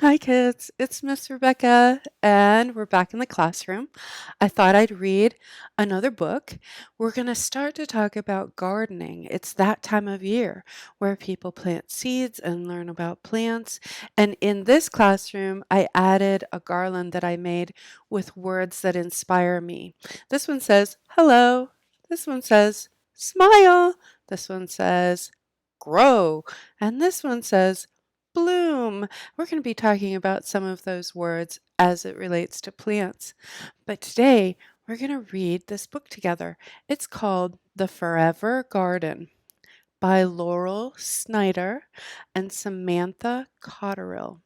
Hi, kids. It's Miss Rebecca, and we're back in the classroom. I thought I'd read another book. We're going to start to talk about gardening. It's that time of year where people plant seeds and learn about plants. And in this classroom, I added a garland that I made with words that inspire me. This one says, hello. This one says, smile. This one says, grow. And this one says, bloom. We're going to be talking about some of those words as it relates to plants. But today, we're going to read this book together. It's called The Forever Garden by Laurel Snyder and Samantha Cotterill.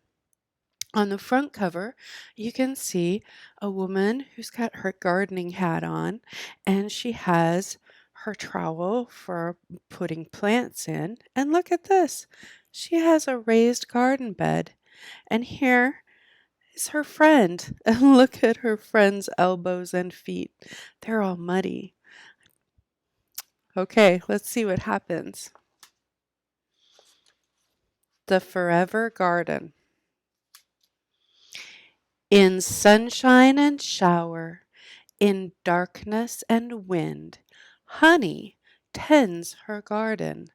On the front cover, you can see a woman who's got her gardening hat on, and she has her trowel for putting plants in. And look at this. She has a raised garden bed. And here is her friend. And look at her friend's elbows and feet. They're all muddy. Okay, let's see what happens. The Forever Garden. In sunshine and shower, in darkness and wind, Honey tends her garden.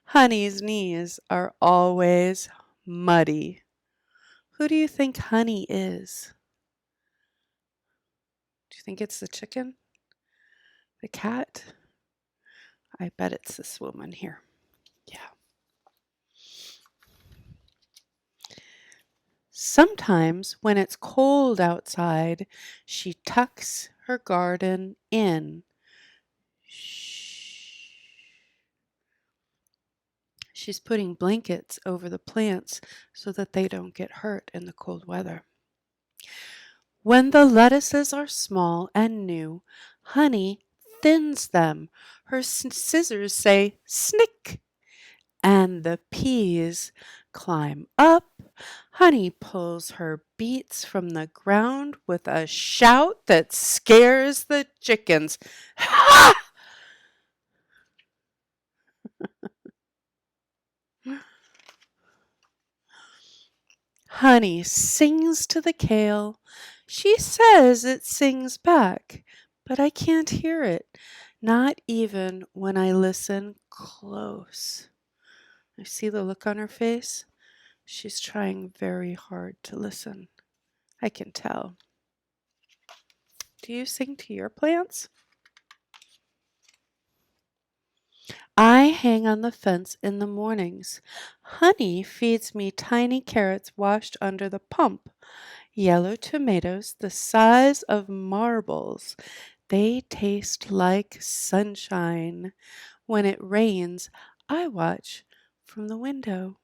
Honey's knees are always muddy. Who do you think Honey is? Do you think it's the chicken? The cat? I bet it's this woman here. Yeah. Sometimes when it's cold outside, she tucks her garden in. Shh. She's putting blankets over the plants so that they don't get hurt in the cold weather. When the lettuces are small and new, Honey thins them. Her scissors say snick, and the peas climb up. Honey pulls her beets from the ground with a shout that scares the chickens. Ha! Honey sings to the kale. She says it sings back, but I can't hear it, not even when I listen close. I see the look on her face. She's trying very hard to listen. I can tell. Do you sing to your plants? I hang on the fence in the mornings. Honey feeds me tiny carrots washed under the pump. Yellow tomatoes the size of marbles. They taste like sunshine. When it rains, I watch from the window.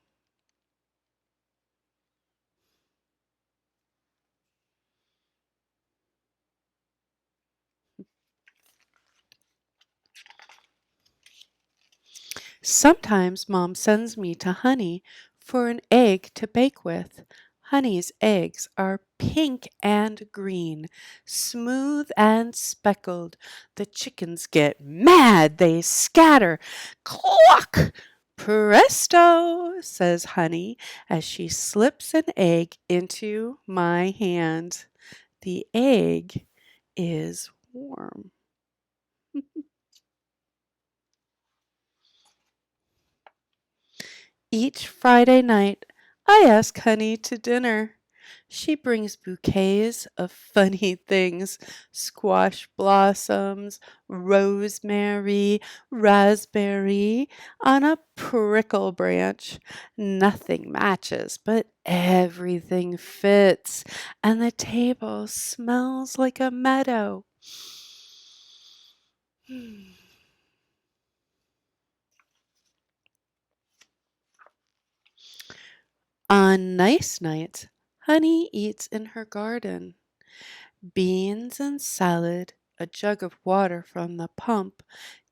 Sometimes Mom sends me to Honey for an egg to bake with. Honey's eggs are pink and green, smooth and speckled. The chickens get mad. They scatter. Cluck! Presto, says Honey as she slips an egg into my hand. The egg is warm. Each Friday night, I ask Honey to dinner. She brings bouquets of funny things: squash blossoms, rosemary, raspberry, on a prickle branch. Nothing matches, but everything fits, and the table smells like a meadow. On nice nights, Honey eats in her garden. Beans and salad, a jug of water from the pump,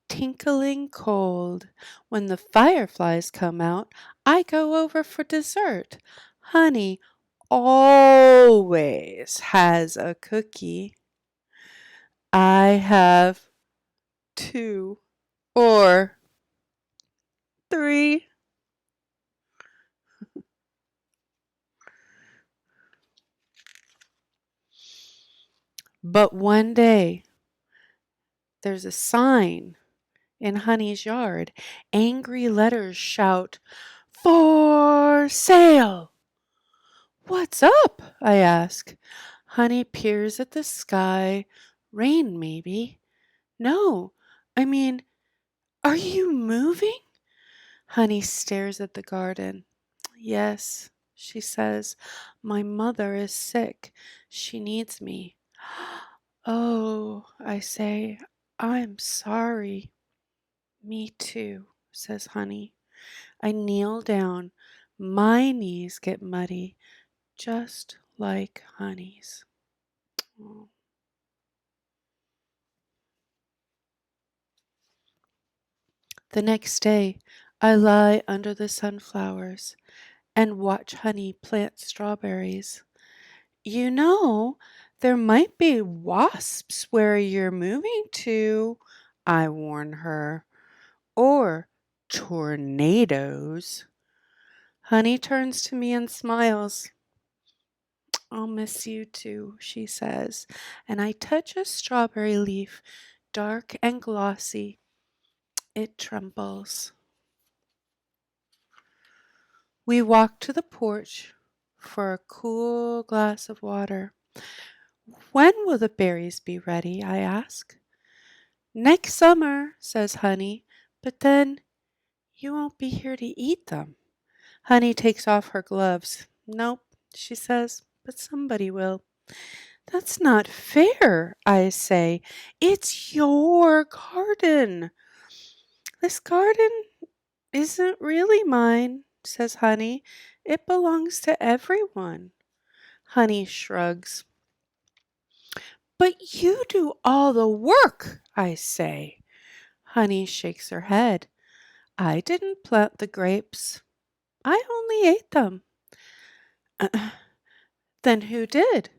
tinkling cold. When the fireflies come out, I go over for dessert. Honey always has a cookie. I have two or three. But one day, there's a sign in Honey's yard. Angry letters shout, "For sale!" "What's up?" I ask. Honey peers at the sky. Rain, maybe. "No, I mean, are you moving?" Honey stares at the garden. "Yes," she says, "my mother is sick. She needs me." "Oh," I say, "I'm sorry." "Me too," says Honey. I kneel down. My knees get muddy, just like Honey's. Oh. The next day, I lie under the sunflowers and watch Honey plant strawberries. "You know, there might be wasps where you're moving to," I warn her. "Or tornadoes." Honey turns to me and smiles. "I'll miss you too," she says, and I touch a strawberry leaf, dark and glossy. It trembles. We walk to the porch for a cool glass of water. "When will the berries be ready?" I ask. "Next summer," says Honey, "but then you won't be here to eat them." Honey takes off her gloves. "Nope," she says, "but somebody will." "That's not fair," I say. "It's your garden." "This garden isn't really mine," says Honey. "It belongs to everyone." Honey shrugs. "But you do all the work," I say. Honey shakes her head. "I didn't plant the grapes. I only ate them." "Then who did?"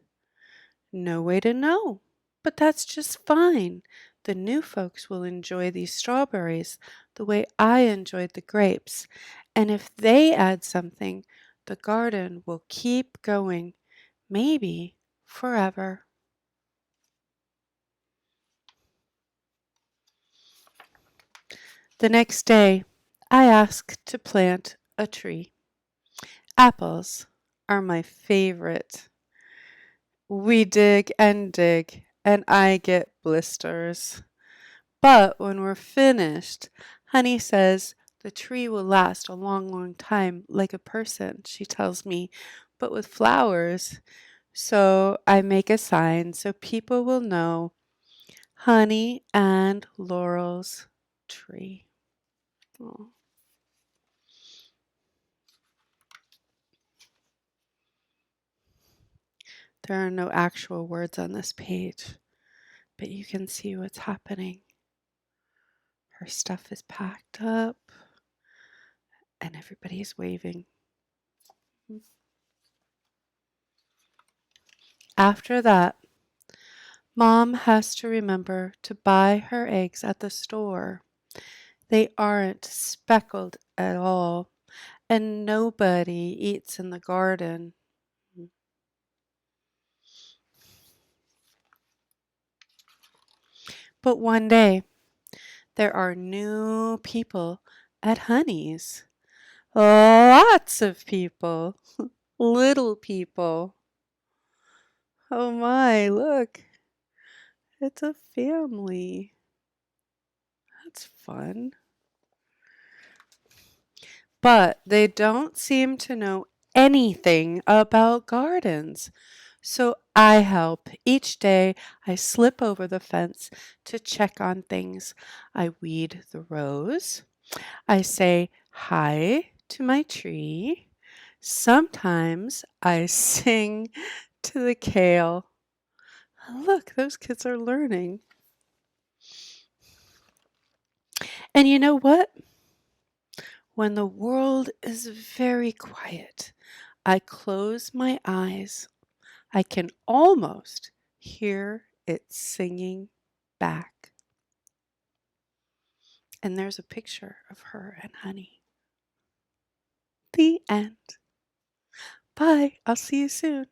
"No way to know. But that's just fine. The new folks will enjoy these strawberries the way I enjoyed the grapes. And if they add something, the garden will keep going. Maybe forever." The next day, I ask to plant a tree. Apples are my favorite. We dig, and I get blisters. But when we're finished, Honey says the tree will last a long, long time, like a person, she tells me, but with flowers. So I make a sign so people will know: Honey and Laurel's tree. Aw. There are no actual words on this page, but you can see what's happening. Her stuff is packed up and everybody's waving. After that, Mom has to remember to buy her eggs at the store. They aren't speckled at all, and nobody eats in the garden. But one day, there are new people at Honey's. Lots of people. Little people. Oh my, look. It's a family. That's fun. But they don't seem to know anything about gardens. So I help. Each day I slip over the fence to check on things. I weed the rose. I say hi to my tree. Sometimes I sing to the kale. Look, those kids are learning. And you know what? When the world is very quiet, I close my eyes. I can almost hear it singing back. And there's a picture of her and Honey. The end. Bye. I'll see you soon.